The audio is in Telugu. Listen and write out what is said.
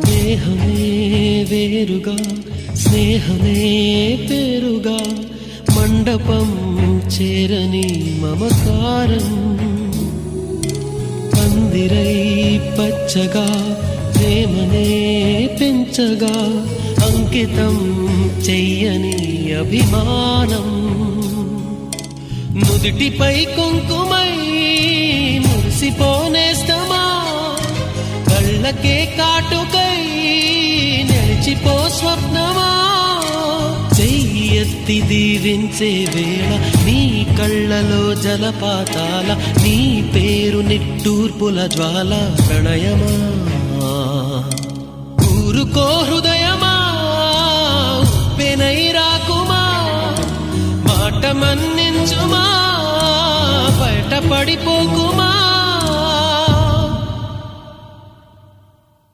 దేహమే వేరుగా స్నేహమే పేరుగా మండపం చేరని మమకారం పందిరై పచ్చగా ప్రేమనే పెంచగా అంకితం చెయ్యని అభిమానం నుదిటిపై కుంకుమై మురిసిపోనేస్తమా కళ్ళకే కాటుకై నిలిచిపో స్వప్నమా చెయ్యెత్తి దీవించే వేళ నీ కళ్ళలో జలపాతాల నీ పేరు నిట్టూర్పుల జ్వాల ప్రణయమా ఊరుకో హృదయమా ఉప్పెనై రాకుమా మాట మన్నించుమా బయట పడిపోకుమా